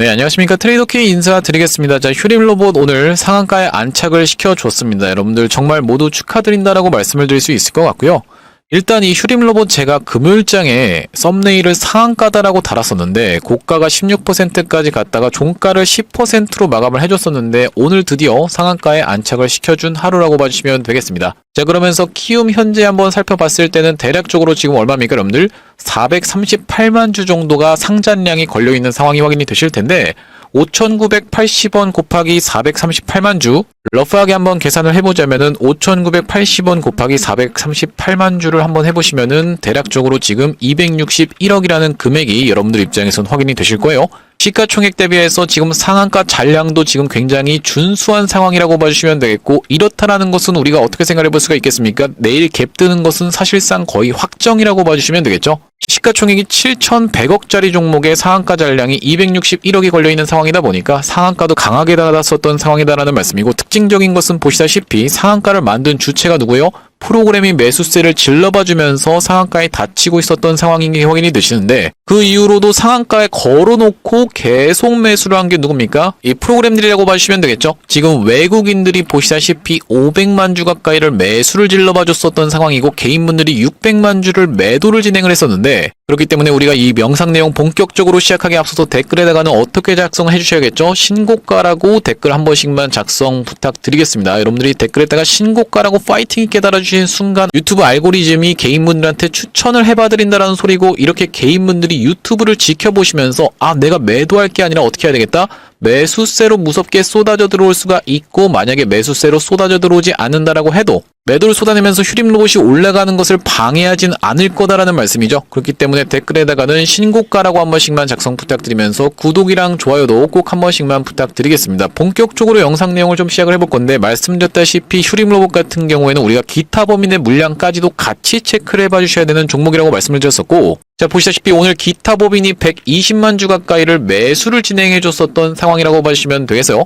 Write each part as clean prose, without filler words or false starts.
네, 안녕하십니까. 트레이더키 인사드리겠습니다. 자, 휴림로봇 오늘 상한가에 안착을 시켜줬습니다. 여러분들 정말 모두 축하드린다라고 말씀을 드릴 수 있을 것 같고요. 일단 이 휴림로봇 제가 금요일장에 썸네일을 상한가다라고 달았었는데 고가가 16%까지 갔다가 종가를 10%로 마감을 해줬었는데 오늘 드디어 상한가에 안착을 시켜준 하루라고 봐주시면 되겠습니다. 자, 그러면서 키움 현재 한번 살펴봤을 때는 대략적으로 지금 얼마입니까 여러분들? 438만 주 정도가 상잔량이 걸려있는 상황이 확인이 되실 텐데 5,980원 곱하기 438만 주, 러프하게 한번 계산을 해보자면은 5,980원 곱하기 438만 주를 한번 해보시면은 대략적으로 지금 261억이라는 금액이 여러분들 입장에서는 확인이 되실 거예요. 시가총액 대비해서 지금 상한가 잔량도 지금 굉장히 준수한 상황이라고 봐주시면 되겠고, 이렇다라는 것은 우리가 어떻게 생각해 볼 수가 있겠습니까? 내일 갭 뜨는 것은 사실상 거의 확정이라고 봐주시면 되겠죠. 시가총액이 7,100억짜리 종목의 상한가 잔량이 261억이 걸려있는 상황이다 보니까 상한가도 강하게 달았었던 상황이다라는 말씀이고, 특징적인 것은 보시다시피 상한가를 만든 주체가 누구예요? 프로그램이 매수세를 질러봐주면서 상한가에 닫히고 있었던 상황인 게 확인이 되시는데, 그 이후로도 상한가에 걸어놓고 계속 매수를 한 게 누굽니까? 이 프로그램들이라고 봐주시면 되겠죠. 지금 외국인들이 보시다시피 500만 주 가까이를 매수를 질러봐줬었던 상황이고, 개인분들이 600만 주를 매도를 진행을 했었는데, 그렇기 때문에 우리가 이 명상 내용 본격적으로 시작하기 앞서서 댓글에다가는 어떻게 작성해 주셔야겠죠? 신고가라고 댓글 한 번씩만 작성 부탁드리겠습니다. 여러분들이 댓글에다가 신고가라고 파이팅 있게 달아주신 순간 유튜브 알고리즘이 개인분들한테 추천을 해봐드린다라는 소리고, 이렇게 개인분들이 유튜브를 지켜보시면서 아, 내가 매도할 게 아니라 어떻게 해야 되겠다? 매수세로 무섭게 쏟아져 들어올 수가 있고, 만약에 매수세로 쏟아져 들어오지 않는다라고 해도 매도를 쏟아내면서 휴림로봇이 올라가는 것을 방해하진 않을 거다라는 말씀이죠. 그렇기 때문에 댓글에다가는 신고가라고 한 번씩만 작성 부탁드리면서 구독이랑 좋아요도 꼭 한 번씩만 부탁드리겠습니다. 본격적으로 영상 내용을 좀 시작을 해볼 건데, 말씀드렸다시피 휴림로봇 같은 경우에는 우리가 기타 범인의 물량까지도 같이 체크를 해봐 주셔야 되는 종목이라고 말씀을 드렸었고, 자, 보시다시피 오늘 기타 법인이 120만 주 가까이를 매수를 진행해 줬었던 상황이라고 봐주시면 되겠어요.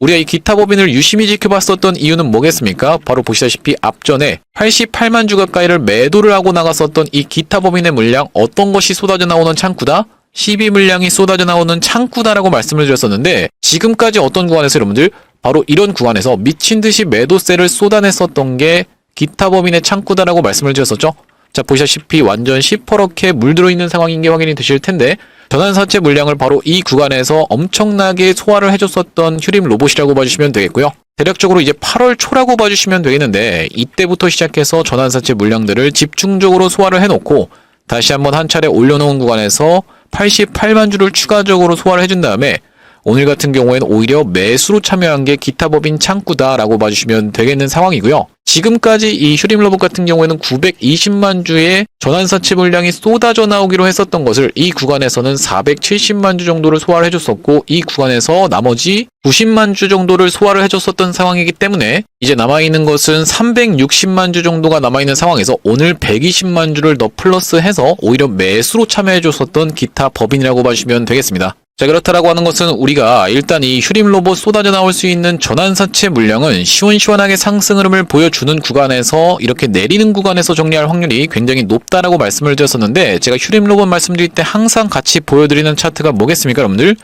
우리가 이 기타 법인을 유심히 지켜봤었던 이유는 뭐겠습니까? 바로 보시다시피 앞전에 88만 주 가까이를 매도를 하고 나갔었던 이 기타 법인의 물량, 어떤 것이 쏟아져 나오는 창구다? 12 물량이 쏟아져 나오는 창구다라고 말씀을 드렸었는데, 지금까지 어떤 구간에서 여러분들 바로 이런 구간에서 미친듯이 매도세를 쏟아냈었던 게 기타 법인의 창구다라고 말씀을 드렸었죠. 자, 보시다시피 완전 시퍼렇게 물들어 있는 상황인 게 확인이 되실 텐데, 전환사채 물량을 바로 이 구간에서 엄청나게 소화를 해줬었던 휴림로봇이라고 봐주시면 되겠고요. 대략적으로 이제 8월 초라고 봐주시면 되겠는데, 이때부터 시작해서 전환사채 물량들을 집중적으로 소화를 해놓고 다시 한번 한 차례 올려놓은 구간에서 88만 주를 추가적으로 소화를 해준 다음에 오늘 같은 경우에는 오히려 매수로 참여한 게 기타 법인 창구다라고 봐주시면 되겠는 상황이고요. 지금까지 이 휴림로봇 같은 경우에는 920만 주의 전환사채 물량이 쏟아져 나오기로 했었던 것을 이 구간에서는 470만 주 정도를 소화를 해줬었고, 이 구간에서 나머지 90만 주 정도를 소화를 해줬었던 상황이기 때문에 이제 남아있는 것은 360만 주 정도가 남아있는 상황에서 오늘 120만 주를 더 플러스해서 오히려 매수로 참여해줬었던 기타 법인이라고 봐주시면 되겠습니다. 자, 그렇다라고 하는 것은 우리가 일단 이 휴림로봇 쏟아져 나올 수 있는 전환사채 물량은 시원시원하게 상승 흐름을 보여주는 구간에서 이렇게 내리는 구간에서 정리할 확률이 굉장히 높다라고 말씀을 드렸었는데, 제가 휴림로봇 말씀드릴 때 항상 같이 보여드리는 차트가 뭐겠습니까 여러분들?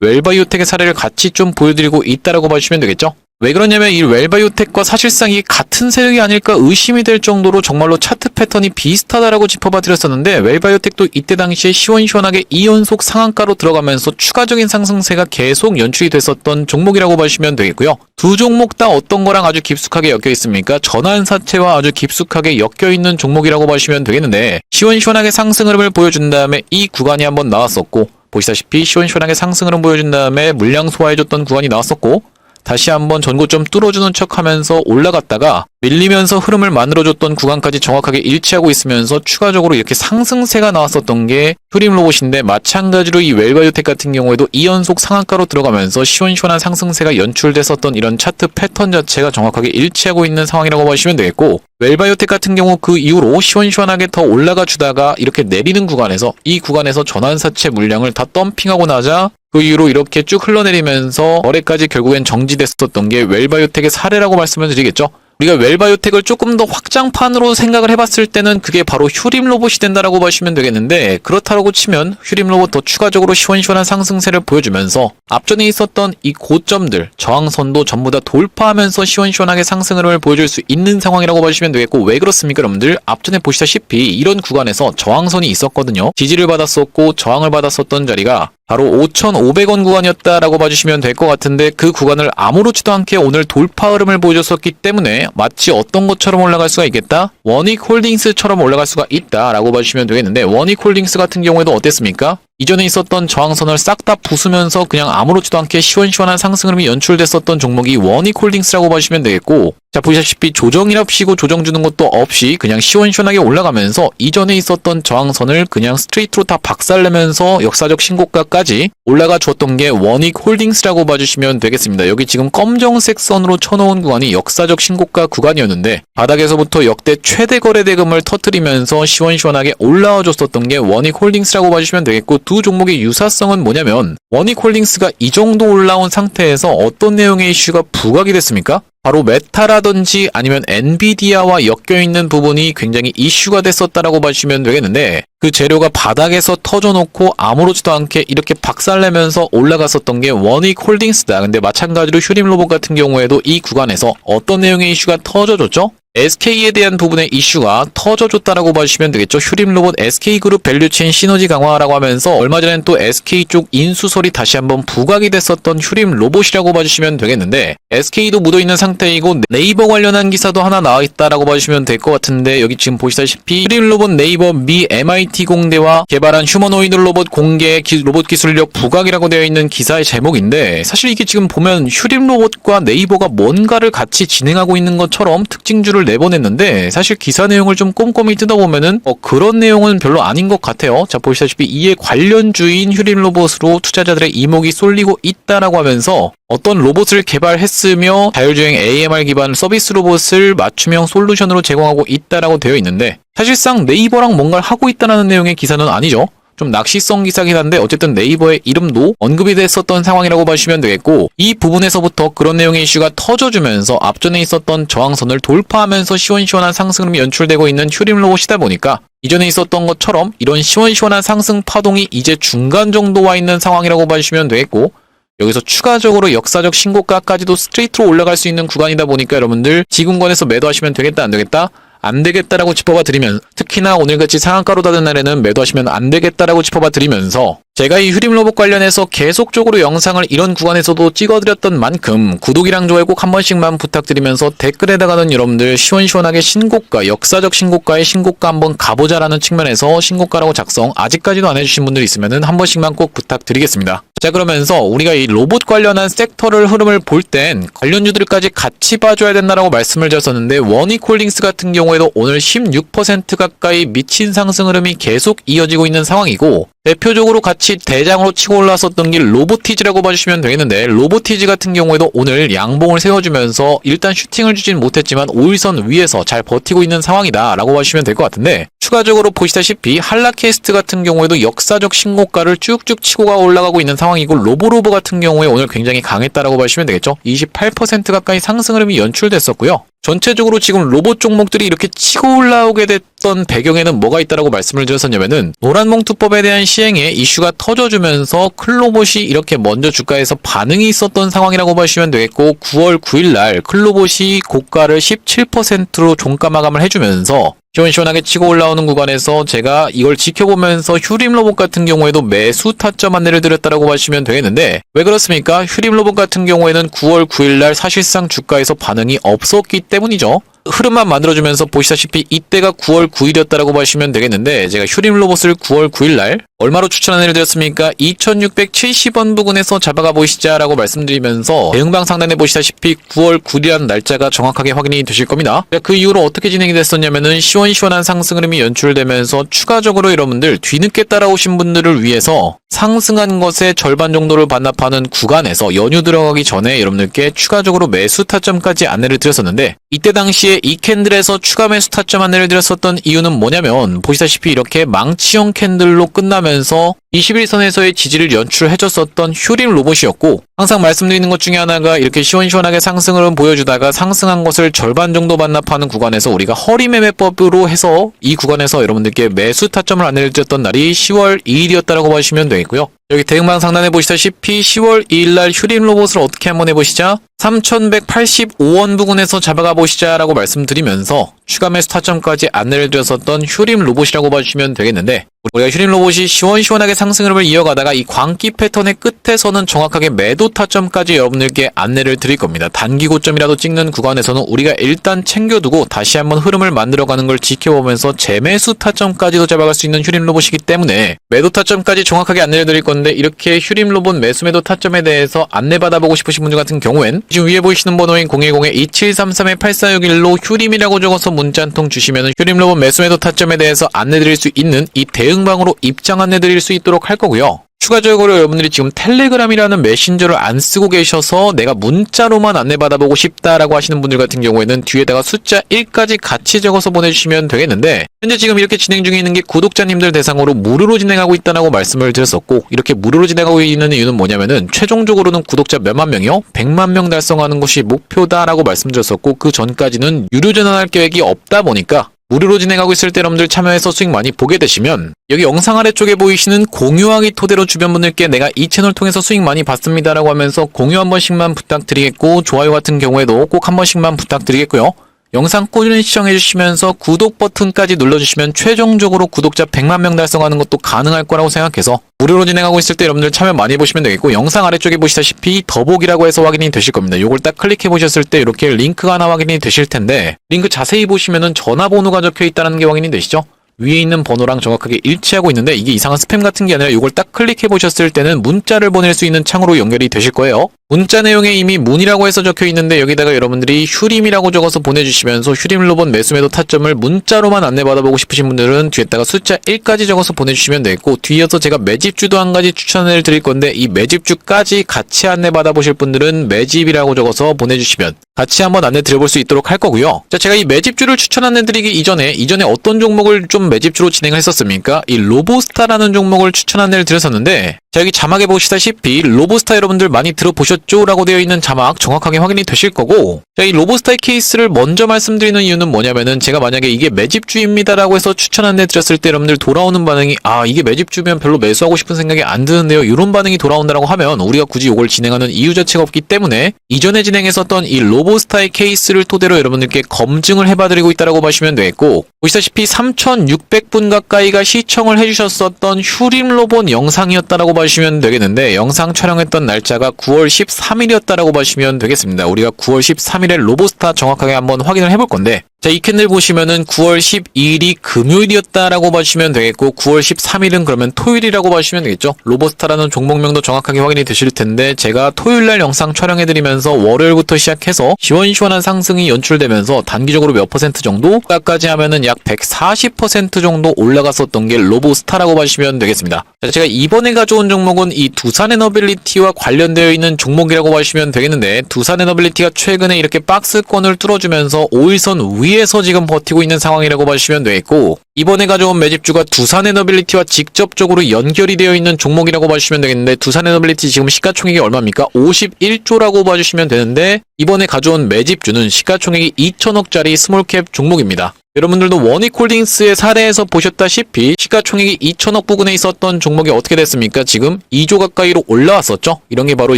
웰바이오텍의 사례를 같이 좀 보여드리고 있다라고 봐주시면 되겠죠? 왜 그러냐면 이 웰바이오텍과 사실상 이 같은 세력이 아닐까 의심이 될 정도로 정말로 차트 패턴이 비슷하다라고 짚어봐 드렸었는데, 웰바이오텍도 이때 당시에 시원시원하게 2연속 상한가로 들어가면서 추가적인 상승세가 계속 연출이 됐었던 종목이라고 봐주시면 되겠고요. 두 종목 다 어떤 거랑 아주 깊숙하게 엮여 있습니까? 전환사채와 아주 깊숙하게 엮여 있는 종목이라고 봐주시면 되겠는데, 시원시원하게 상승 흐름을 보여준 다음에 이 구간이 한번 나왔었고, 보시다시피 시원시원하게 상승 흐름 보여준 다음에 물량 소화해줬던 구간이 나왔었고, 다시 한번 전고점 뚫어주는 척하면서 올라갔다가 밀리면서 흐름을 만들어줬던 구간까지 정확하게 일치하고 있으면서 추가적으로 이렇게 상승세가 나왔었던 게 휴림로봇인데, 마찬가지로 이 웰바이오텍 같은 경우에도 2연속 상한가로 들어가면서 시원시원한 상승세가 연출됐었던 이런 차트 패턴 자체가 정확하게 일치하고 있는 상황이라고 보시면 되겠고, 웰바이오텍 같은 경우 그 이후로 시원시원하게 더 올라가 주다가 이렇게 내리는 구간에서 이 구간에서 전환사채 물량을 다 덤핑하고 나자 그 이후로 이렇게 쭉 흘러내리면서 거래까지 결국엔 정지됐었던 게 웰바이오텍의 사례라고 말씀을 드리겠죠. 우리가 웰바이오텍을 조금 더 확장판으로 생각을 해봤을 때는 그게 바로 휴림 로봇이 된다라고 보시면 되겠는데, 그렇다고 치면 휴림 로봇 더 추가적으로 시원시원한 상승세를 보여주면서 앞전에 있었던 이 고점들, 저항선도 전부 다 돌파하면서 시원시원하게 상승을 보여줄 수 있는 상황이라고 보시면 되겠고, 왜 그렇습니까 여러분들? 앞전에 보시다시피 이런 구간에서 저항선이 있었거든요. 지지를 받았었고 저항을 받았었던 자리가 바로 5,500원 구간이었다라고 봐주시면 될 것 같은데, 그 구간을 아무렇지도 않게 오늘 돌파 흐름을 보여줬었기 때문에 마치 어떤 것처럼 올라갈 수가 있겠다? 원익홀딩스처럼 올라갈 수가 있다라고 봐주시면 되겠는데, 원익홀딩스 같은 경우에도 어땠습니까? 이전에 있었던 저항선을 싹 다 부수면서 그냥 아무렇지도 않게 시원시원한 상승 흐름이 연출됐었던 종목이 원익홀딩스라고 봐주시면 되겠고, 자 보시다시피 조정이랍시고 조정 주는 것도 없이 그냥 시원시원하게 올라가면서 이전에 있었던 저항선을 그냥 스트레이트로 다 박살내면서 역사적 신고가까지 올라가 주었던 게 원익홀딩스라고 봐주시면 되겠습니다. 여기 지금 검정색 선으로 쳐놓은 구간이 역사적 신고가 구간이었는데, 바닥에서부터 역대 최대 거래 대금을 터뜨리면서 시원시원하게 올라와 줬었던 게 원익홀딩스라고 봐주시면 되겠고, 두 종목의 유사성은 뭐냐면, 원익홀딩스가 이 정도 올라온 상태에서 어떤 내용의 이슈가 부각이 됐습니까? 바로 메타라든지 아니면 엔비디아와 엮여있는 부분이 굉장히 이슈가 됐었다라고 봐주시면 되겠는데, 그 재료가 바닥에서 터져놓고 아무렇지도 않게 이렇게 박살내면서 올라갔었던 게 원익홀딩스다. 근데 마찬가지로 휴림로봇 같은 경우에도 이 구간에서 어떤 내용의 이슈가 터져줬죠? SK에 대한 부분의 이슈가 터져줬다라고 봐주시면 되겠죠. 휴림로봇 SK그룹 밸류체인 시너지 강화라고 하면서 얼마 전엔 또 SK 쪽 인수설이 다시 한번 부각이 됐었던 휴림로봇이라고 봐주시면 되겠는데, SK도 묻어있는 상태이고 네이버 관련한 기사도 하나 나와있다라고 봐주시면 될 것 같은데, 여기 지금 보시다시피 휴림로봇 네이버 미 MIT 공대와 개발한 휴머노이드 로봇 공개 로봇 기술력 부각이라고 되어 있는 기사의 제목인데, 사실 이게 지금 보면 휴림로봇과 네이버가 뭔가를 같이 진행하고 있는 것처럼 특징주를 내보냈는데, 사실 기사 내용을 좀 꼼꼼히 뜯어보면은 그런 내용은 별로 아닌 것 같아요. 자 보시다시피 이에 관련주인 휴림로봇으로 투자자들의 이목이 쏠리고 있다라고 하면서 어떤 로봇을 개발했으며 자율주행 AMR 기반 서비스 로봇을 맞춤형 솔루션으로 제공하고 있다라고 되어 있는데, 사실상 네이버랑 뭔가를 하고 있다는 내용의 기사는 아니죠. 좀 낚시성 기사긴 한데 어쨌든 네이버의 이름도 언급이 됐었던 상황이라고 봐주시면 되겠고, 이 부분에서부터 그런 내용의 이슈가 터져주면서 앞전에 있었던 저항선을 돌파하면서 시원시원한 상승이 연출되고 있는 휴림로봇이다 보니까 이전에 있었던 것처럼 이런 시원시원한 상승 파동이 이제 중간 정도 와 있는 상황이라고 봐주시면 되겠고, 여기서 추가적으로 역사적 신고가까지도 스트레이트로 올라갈 수 있는 구간이다 보니까 여러분들 지금권에서 매도하시면 되겠다 안 되겠다? 안 되겠다라고 짚어봐 드리면, 특히나 오늘같이 상한가로 닫은 날에는 매도하시면 안 되겠다라고 짚어봐 드리면서, 제가 이 휴림로봇 관련해서 계속적으로 영상을 이런 구간에서도 찍어드렸던 만큼 구독이랑 좋아요 꼭 한 번씩만 부탁드리면서, 댓글에다가는 여러분들 시원시원하게 신고가, 역사적 신고가의 신고가 한번 가보자라는 측면에서 신고가라고 작성 아직까지도 안 해주신 분들 있으면은 한 번씩만 꼭 부탁드리겠습니다. 자 그러면서 우리가 이 로봇 관련한 섹터를 흐름을 볼 땐 관련주들까지 같이 봐줘야 된다라고 말씀을 드렸었는데, 원익홀딩스 같은 경우에도 오늘 16% 가까이 미친 상승 흐름이 계속 이어지고 있는 상황이고, 대표적으로 같이 대장으로 치고 올라섰던 게 로보티즈라고 봐주시면 되겠는데, 로보티즈 같은 경우에도 오늘 양봉을 세워주면서 일단 슈팅을 주진 못했지만 5일선 위에서 잘 버티고 있는 상황이다 라고 봐주시면 될 것 같은데, 추가적으로 보시다시피 한라캐스트 같은 경우에도 역사적 신고가를 쭉쭉 치고가 올라가고 있는 상황이고, 로보로보 같은 경우에 오늘 굉장히 강했다라고 봐주시면 되겠죠. 28% 가까이 상승 흐름이 연출됐었고요. 전체적으로 지금 로봇 종목들이 이렇게 치고 올라오게 됐던 배경에는 뭐가 있다라고 말씀을 드렸었냐면은, 노란봉투법에 대한 시행에 이슈가 터져주면서 클로봇이 이렇게 먼저 주가에서 반응이 있었던 상황이라고 보시면 되겠고, 9월 9일날 클로봇이 고가를 17%로 종가 마감을 해주면서 시원시원하게 치고 올라오는 구간에서 제가 이걸 지켜보면서 휴림로봇 같은 경우에도 매수 타점 안내를 드렸다라고 보시면 되겠는데, 왜 그렇습니까? 휴림로봇 같은 경우에는 9월 9일날 사실상 주가에서 반응이 없었기 때문이죠. 흐름만 만들어주면서 보시다시피 이때가 9월 9일이었다라고 보시면 되겠는데, 제가 휴림로봇을 9월 9일날 얼마로 추천 안내를 드렸습니까? 2670원 부근에서 잡아가 보시자라고 말씀드리면서, 대응방 상단에 보시다시피 9월 9일이라는 날짜가 정확하게 확인이 되실 겁니다. 그 이후로 어떻게 진행이 됐었냐면은 시원시원한 상승 흐름이 연출되면서 추가적으로 여러분들 뒤늦게 따라오신 분들을 위해서 상승한 것의 절반 정도를 반납하는 구간에서 연휴 들어가기 전에 여러분들께 추가적으로 매수 타점까지 안내를 드렸었는데, 이때 당시에 이 캔들에서 추가 매수 타점 안내를 드렸었던 이유는 뭐냐면, 보시다시피 이렇게 망치형 캔들로 끝나면서 21선에서의 지지를 연출해줬었던 휴림 로봇이었고 항상 말씀드리는 것 중에 하나가 이렇게 시원시원하게 상승을 보여주다가 상승한 것을 절반 정도 반납하는 구간에서 우리가 허리매매법으로 해서 이 구간에서 여러분들께 매수 타점을 안내해드렸던 날이 10월 2일이었다라고 보시면 되겠고요. 여기 대응방 상단에 보시다시피 10월 2일날 휴림 로봇을 어떻게 한번 해보시자 3185원 부근에서 잡아가 보시자라고 말씀드리면서 추가 매수 타점까지 안내를 드렸었던 휴림 로봇이라고 봐주시면 되겠는데 우리가 휴림 로봇이 시원시원하게 상승 흐름을 이어가다가 이 광기 패턴의 끝에서는 정확하게 매도 타점까지 여러분들께 안내를 드릴 겁니다. 단기 고점이라도 찍는 구간에서는 우리가 일단 챙겨두고 다시 한번 흐름을 만들어가는 걸 지켜보면서 재매수 타점까지도 잡아갈 수 있는 휴림 로봇이기 때문에 매도 타점까지 정확하게 안내를 드릴 건데 이렇게 휴림 로봇 매수 매도 타점에 대해서 안내받아보고 싶으신 분들 같은 경우엔 지금 위에 보이시는 번호인 010-2733-8461로 휴림이라고 적어서 문자 한 통 주시면 휴림 로봇 매수 매도 타점에 대해서 안내드릴 수 있는 이 대응방으로 입장 안내드릴 수 있도록 할 거고요. 추가적으로 여러분들이 지금 텔레그램이라는 메신저를 안 쓰고 계셔서 내가 문자로만 안내받아보고 싶다라고 하시는 분들 같은 경우에는 뒤에다가 숫자 1까지 같이 적어서 보내주시면 되겠는데 현재 지금 이렇게 진행 중에 있는 게 구독자님들 대상으로 무료로 진행하고 있다고 말씀을 드렸었고 이렇게 무료로 진행하고 있는 이유는 뭐냐면은 최종적으로는 구독자 몇만 명이요? 100만 명 달성하는 것이 목표다라고 말씀드렸었고 그 전까지는 유료 전환할 계획이 없다 보니까 무료로 진행하고 있을 때 여러분들 참여해서 수익 많이 보게 되시면 여기 영상 아래쪽에 보이시는 공유하기 토대로 주변 분들께 내가 이 채널 통해서 수익 많이 받습니다라고 하면서 공유 한 번씩만 부탁드리겠고 좋아요 같은 경우에도 꼭 한 번씩만 부탁드리겠고요. 영상 꾸준히 시청해주시면서 구독 버튼까지 눌러주시면 최종적으로 구독자 100만 명 달성하는 것도 가능할 거라고 생각해서 무료로 진행하고 있을 때 여러분들 참여 많이 해보시면 되겠고 영상 아래쪽에 보시다시피 더보기라고 해서 확인이 되실 겁니다. 요걸 딱 클릭해 보셨을 때 이렇게 링크가 하나 확인이 되실 텐데 링크 자세히 보시면은 전화번호가 적혀 있다는 게 확인이 되시죠? 위에 있는 번호랑 정확하게 일치하고 있는데 이게 이상한 스팸 같은 게 아니라 이걸 딱 클릭해 보셨을 때는 문자를 보낼 수 있는 창으로 연결이 되실 거예요. 문자 내용에 이미 문이라고 해서 적혀 있는데 여기다가 여러분들이 휴림이라고 적어서 보내주시면서 휴림 로봇 매수 매도 타점을 문자로만 안내받아보고 싶으신 분들은 뒤에다가 숫자 1까지 적어서 보내주시면 되겠고 뒤에서 제가 매집주도 한 가지 추천을 드릴 건데 이 매집주까지 같이 안내받아보실 분들은 매집이라고 적어서 보내주시면 같이 한번 안내 드려볼 수 있도록 할 거고요. 자, 제가 이 매집주를 추천 안내 드리기 이전에 어떤 종목을 좀 매집주로 진행을 했었습니까? 이 로보스타라는 종목을 추천 안내를 드렸었는데 자, 여기 자막에 보시다시피 로보스타 여러분들 많이 들어보셨죠? 라고 되어 있는 자막 정확하게 확인이 되실 거고 자, 이 로보스타의 케이스를 먼저 말씀드리는 이유는 뭐냐면은 제가 만약에 이게 매집주입니다 라고 해서 추천 안내 드렸을 때 여러분들 돌아오는 반응이 아 이게 매집주면 별로 매수하고 싶은 생각이 안 드는데요 이런 반응이 돌아온다라고 하면 우리가 굳이 이걸 진행하는 이유 자체가 없기 때문에 이전에 진행했었던 이 로보스타의 케이스를 토대로 여러분들께 검증을 해봐드리고 있다라고 보시면 되겠고 보시다시피 3600분 가까이가 시청을 해주셨었던 휴림 로봇 영상이었다라고 보시면 되겠는데 영상 촬영했던 날짜가 9월 13일이었다라고 보시면 되겠습니다. 우리가 9월 13일에 로보스타 정확하게 한번 확인을 해볼 건데 자, 이 캔들 보시면은 9월 12일이 금요일이었다라고 보시면 되겠고 9월 13일은 그러면 토요일이라고 보시면 되겠죠. 로보스타라는 종목명도 정확하게 확인이 되실 텐데 제가 토요일날 영상 촬영해드리면서 월요일부터 시작해서 시원시원한 상승이 연출되면서 단기적으로 몇 퍼센트 정도까지 하면은 약 140% 정도 올라갔었던 게 로보스타라고 보시면 되겠습니다. 자, 제가 이번에 가져온 종목은 이 두산에너빌리티와 관련되어 있는 종목이라고 보시면 되겠는데 두산에너빌리티가 최근에 이렇게 박스권을 뚫어주면서 5일선 위에서 지금 버티고 있는 상황이라고 보시면 되겠고 이번에 가져온 매집주가 두산에너빌리티와 직접적으로 연결이 되어 있는 종목이라고 봐주시면 되겠는데 두산에너빌리티 지금 시가총액이 얼마입니까? 51조라고 봐주시면 되는데 이번에 가져온 매집주는 시가총액이 2천억짜리 스몰캡 종목입니다. 여러분들도 원익홀딩스의 사례에서 보셨다시피 시가총액이 2천억 부근에 있었던 종목이 어떻게 됐습니까? 지금 2조 가까이로 올라왔었죠? 이런 게 바로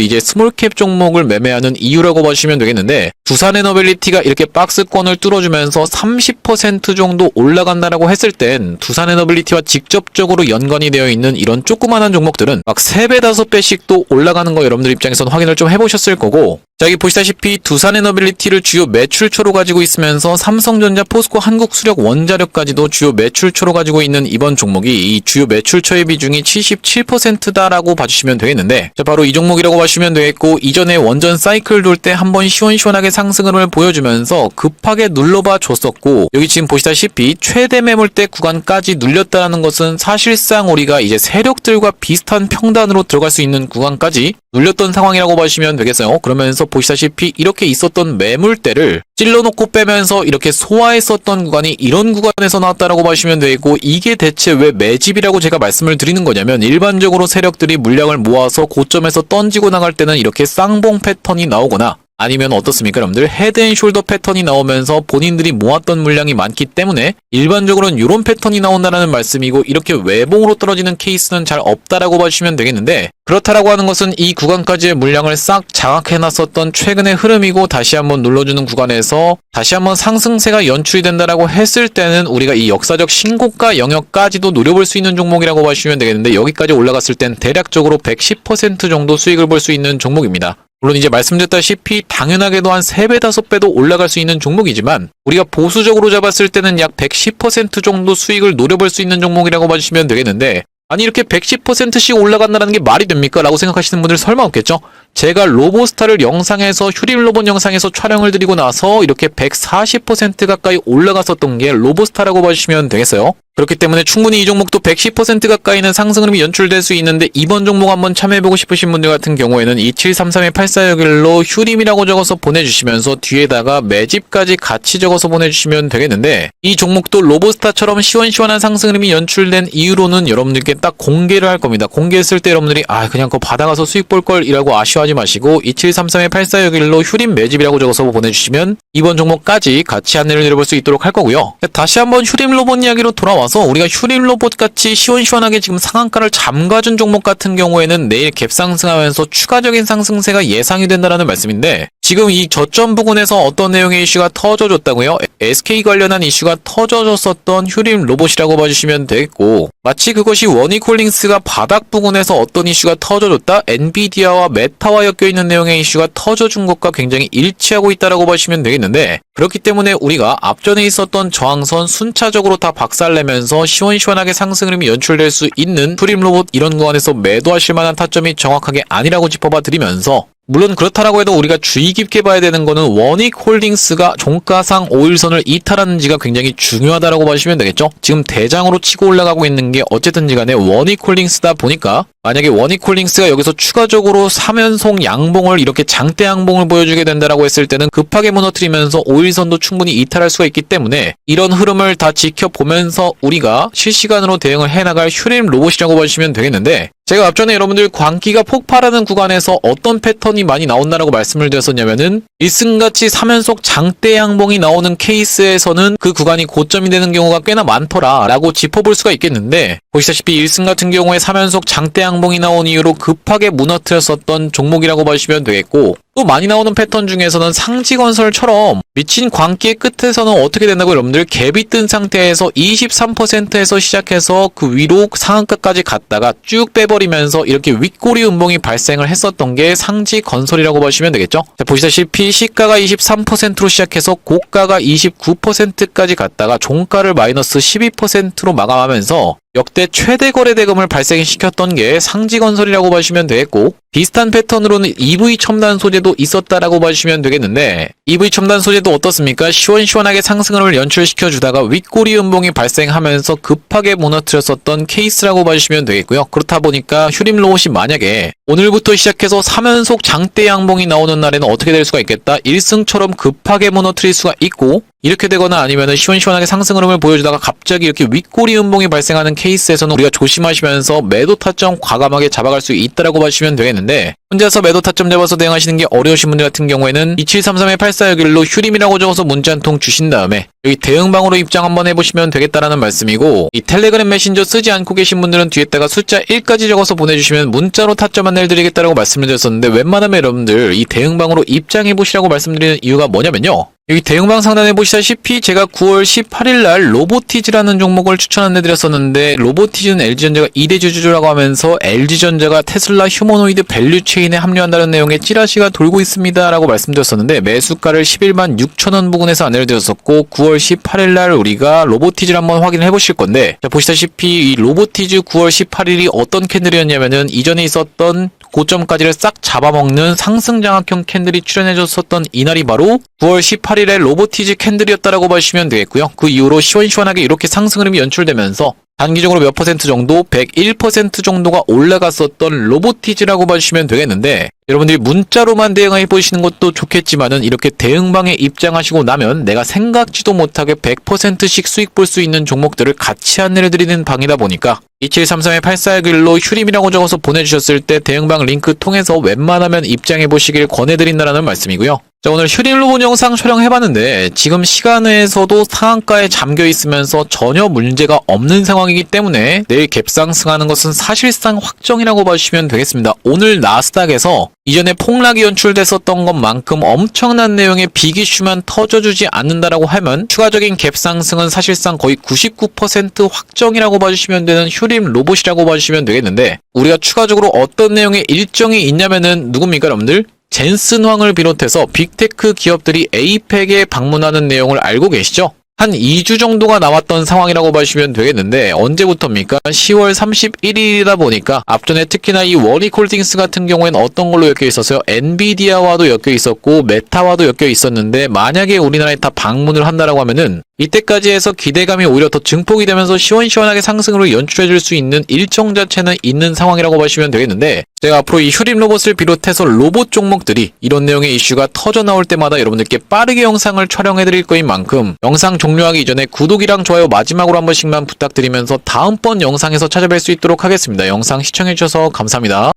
이제 스몰캡 종목을 매매하는 이유라고 보시면 되겠는데 두산에너빌리티가 이렇게 박스권을 뚫어주면서 30% 정도 올라간다라고 했을 땐 두산에너빌리티와 직접적으로 연관이 되어 있는 이런 조그만한 종목들은 막 3배, 5배씩 또 올라가는 거 여러분들 입장에서는 확인을 좀 해보셨을 거고 자, 여기 보시다시피 두산에너빌리티를 주요 매출초로 가지고 있으면서 삼성전자, 포스코, 한국수력, 원자력까지도 주요 매출초로 가지고 있는 이번 종목이 이 주요 매출초의 비중이 77%다라고 봐주시면 되겠는데 자, 바로 이 종목이라고 봐주시면 되겠고 이전에 원전 사이클 돌 때 한번 시원시원하게 상승을 보여주면서 급하게 눌러봐 줬었고 여기 지금 보시다시피 최대 매물대 구간까지 눌렸다는 것은 사실상 우리가 이제 세력들과 비슷한 평단으로 들어갈 수 있는 구간까지 눌렸던 상황이라고 보시면 되겠어요. 그러면서 보시다시피 이렇게 있었던 매물대를 찔러놓고 빼면서 이렇게 소화했었던 구간이 이런 구간에서 나왔다라고 보시면 되고, 이게 대체 왜 매집이라고 제가 말씀을 드리는 거냐면, 일반적으로 세력들이 물량을 모아서 고점에서 던지고 나갈 때는 이렇게 쌍봉 패턴이 나오거나, 아니면 어떻습니까 여러분들? 헤드앤숄더 패턴이 나오면서 본인들이 모았던 물량이 많기 때문에 일반적으로는 이런 패턴이 나온다는 말씀이고, 이렇게 외봉으로 떨어지는 케이스는 잘 없다라고 봐주시면 되겠는데, 그렇다라고 하는 것은 이 구간까지의 물량을 싹 장악해놨었던 최근의 흐름이고, 다시 한번 눌러주는 구간에서 다시 한번 상승세가 연출이 된다라고 했을 때는 우리가 이 역사적 신고가 영역까지도 노려볼 수 있는 종목이라고 봐주시면 되겠는데, 여기까지 올라갔을 땐 대략적으로 110% 정도 수익을 볼 수 있는 종목입니다. 물론 이제 말씀드렸다시피 당연하게도 한 3배, 5배도 올라갈 수 있는 종목이지만, 우리가 보수적으로 잡았을 때는 약 110% 정도 수익을 노려볼 수 있는 종목이라고 봐주시면 되겠는데, 아니 이렇게 110%씩 올라간다는 게 말이 됩니까? 라고 생각하시는 분들 설마 없겠죠? 제가 로보스타를 영상에서, 휴림 로봇 영상에서 촬영을 드리고 나서 이렇게 140% 가까이 올라갔었던 게 로보스타라고 봐주시면 되겠어요. 그렇기 때문에 충분히 이 종목도 110% 가까이는 상승 흐름이 연출될 수 있는데, 이번 종목 한번 참여해보고 싶으신 분들 같은 경우에는 2733-8461로 휴림이라고 적어서 보내주시면서 뒤에다가 매집까지 같이 적어서 보내주시면 되겠는데, 이 종목도 로보스타처럼 시원시원한 상승 흐름이 연출된 이유로는 여러분들께 딱 공개를 할 겁니다. 공개했을 때 여러분들이 그냥 그거 받아가서 수익 볼걸 이라고 아쉬워하지 마시고 2733-8461로 휴림 매집이라고 적어서 보내주시면 이번 종목까지 같이 안내를 드려볼 수 있도록 할 거고요. 다시 한번 휴림 로봇 이야기로 돌아와서, 우리가 휴림 로봇 같이 시원시원하게 지금 상한가를 잠가준 종목 같은 경우에는 내일 갭상승하면서 추가적인 상승세가 예상이 된다는 말씀인데, 지금 이 저점 부근에서 어떤 내용의 이슈가 터져줬다고요? SK 관련한 이슈가 터져줬었던 휴림 로봇이라고 봐주시면 되겠고, 마치 그것이 원익홀딩스가 바닥 부근에서 어떤 이슈가 터져줬다? 엔비디아와 메타와 엮여있는 내용의 이슈가 터져준 것과 굉장히 일치하고 있다라고 보시면 되겠는데, 그렇기 때문에 우리가 앞전에 있었던 저항선 순차적으로 다 박살내면서 시원시원하게 상승 흐름이 연출될 수 있는 휴림 로봇 이런 구간에서 매도하실 만한 타점이 정확하게 아니라고 짚어봐 드리면서, 물론 그렇다라고 해도 우리가 주의 깊게 봐야 되는 거는 원익홀딩스가 종가상 5일선을 이탈하는지가 굉장히 중요하다라고 보시면 되겠죠. 지금 대장으로 치고 올라가고 있는 게 어쨌든지 간에 원익홀딩스다 보니까, 만약에 원익홀딩스가 여기서 추가적으로 3연속 양봉을, 이렇게 장대 양봉을 보여주게 된다라고 했을 때는 급하게 무너뜨리면서 5일선도 충분히 이탈할 수가 있기 때문에, 이런 흐름을 다 지켜보면서 우리가 실시간으로 대응을 해나갈 휴림 로봇이라고 보시면 되겠는데, 제가 앞전에 여러분들 광기가 폭발하는 구간에서 어떤 패턴이 많이 나온다라고 말씀을 드렸었냐면은, 일승같이 3연속 장대 양봉이 나오는 케이스에서는 그 구간이 고점이 되는 경우가 꽤나 많더라 라고 짚어볼 수가 있겠는데, 보시다시피 일승 같은 경우에 3연속 장대 양봉이 나온 이후로 급하게 무너뜨렸었던 종목이라고 보시면 되겠고, 또 많이 나오는 패턴 중에서는 상지건설처럼 미친 광기의 끝에서는 어떻게 된다고, 여러분들 갭이 뜬 상태에서 23%에서 시작해서 그 위로 상한가까지 갔다가 쭉 빼버리면서 이렇게 윗꼬리 음봉이 발생을 했었던 게 상지건설이라고 보시면 되겠죠. 자, 보시다시피 시가가 23%로 시작해서 고가가 29%까지 갔다가 종가를 마이너스 12%로 마감하면서 역대 최대 거래 대금을 발생시켰던 게 상지건설이라고 보시면 되겠고, 비슷한 패턴으로는 EV 첨단 소재도 있었다라고 봐주시면 되겠는데, EV 첨단 소재도 어떻습니까? 시원시원하게 상승을 연출시켜 주다가 윗꼬리 음봉이 발생하면서 급하게 무너뜨렸었던 케이스라고 봐주시면 되겠고요. 그렇다 보니까 휴림 로봇이 만약에 오늘부터 시작해서 3연속 장대 양봉이 나오는 날에는 어떻게 될 수가 있겠다? 1승처럼 급하게 무너뜨릴 수가 있고, 이렇게 되거나 아니면 시원시원하게 상승 흐름을 보여주다가 갑자기 이렇게 윗꼬리 음봉이 발생하는 케이스에서는 우리가 조심하시면서 매도 타점 과감하게 잡아갈 수 있다라고 봐주시면 되겠는데, 혼자서 매도 타점 잡아서 대응하시는 게 어려우신 분들 같은 경우에는 2733-8461로 휴림이라고 적어서 문자 한 통 주신 다음에 여기 대응방으로 입장 한번 해보시면 되겠다라는 말씀이고, 이 텔레그램 메신저 쓰지 않고 계신 분들은 뒤에다가 숫자 1까지 적어서 보내주시면 문자로 타점 안내를 드리겠다라고 말씀을 드렸었는데, 웬만하면 여러분들 이 대응방으로 입장해보시라고 말씀드리는 이유가 뭐냐면요, 여기 대응방 상단에 보시다시피 제가 9월 18일날 로보티즈라는 종목을 추천 안내드렸었는데, 로보티즈는 LG전자가 2대 주주라고 하면서 LG전자가 테슬라 휴머노이드 밸류체인에 합류한다는 내용의 찌라시가 돌고 있습니다 라고 말씀드렸었는데, 매수가를 11만 6천원 부근에서 안내를 드렸었고, 9월 18일날 우리가 로보티즈를 한번 확인을 해보실 건데, 자, 보시다시피 이 로보티즈 9월 18일이 어떤 캔들이었냐면은 이전에 있었던 고점까지를 싹 잡아먹는 상승장악형 캔들이 출현해줬었던 이날이 바로 9월 18일에 로보티즈 캔들이었다라고 보시면 되겠고요. 그 이후로 시원시원하게 이렇게 상승 흐름이 연출되면서 단기적으로 몇 퍼센트 정도? 101% 정도가 올라갔었던 로보티즈라고 봐주시면 되겠는데, 여러분들이 문자로만 대응해 보시는 것도 좋겠지만은 이렇게 대응방에 입장하시고 나면 내가 생각지도 못하게 100%씩 수익 볼 수 있는 종목들을 같이 안내를 드리는 방이다 보니까 2733-8411로 휴림이라고 적어서 보내주셨을 때 대응방 링크 통해서 웬만하면 입장해 보시길 권해드린다는 말씀이고요. 자, 오늘 휴림 로봇 영상 촬영해봤는데 지금 시간에서도 상한가에 잠겨 있으면서 전혀 문제가 없는 상황이기 때문에 내일 갭상승하는 것은 사실상 확정이라고 봐주시면 되겠습니다. 오늘 나스닥에서 이전에 폭락이 연출됐었던 것만큼 엄청난 내용의 빅이슈만 터져주지 않는다라고 하면 추가적인 갭상승은 사실상 거의 99% 확정이라고 봐주시면 되는 휴림 로봇이라고 봐주시면 되겠는데, 우리가 추가적으로 어떤 내용의 일정이 있냐면은 누굽니까 여러분들? 젠슨황을 비롯해서 빅테크 기업들이 에이펙에 방문하는 내용을 알고 계시죠? 한 2주 정도가 남았던 상황이라고 봐주시면 되겠는데, 언제부터입니까? 10월 31일이다 보니까 앞전에 특히나 이 워릭홀딩스 같은 경우에는 어떤 걸로 엮여 있었어요? 엔비디아와도 엮여 있었고 메타와도 엮여 있었는데, 만약에 우리나라에 다 방문을 한다라고 하면은 이때까지 해서 기대감이 오히려 더 증폭이 되면서 시원시원하게 상승으로 연출해줄 수 있는 일정 자체는 있는 상황이라고 보시면 되겠는데, 제가 앞으로 이 휴림 로봇을 비롯해서 로봇 종목들이 이런 내용의 이슈가 터져 나올 때마다 여러분들께 빠르게 영상을 촬영해드릴 거인 만큼 영상 종료하기 이전에 구독이랑 좋아요 마지막으로 한 번씩만 부탁드리면서 다음번 영상에서 찾아뵐 수 있도록 하겠습니다. 영상 시청해주셔서 감사합니다.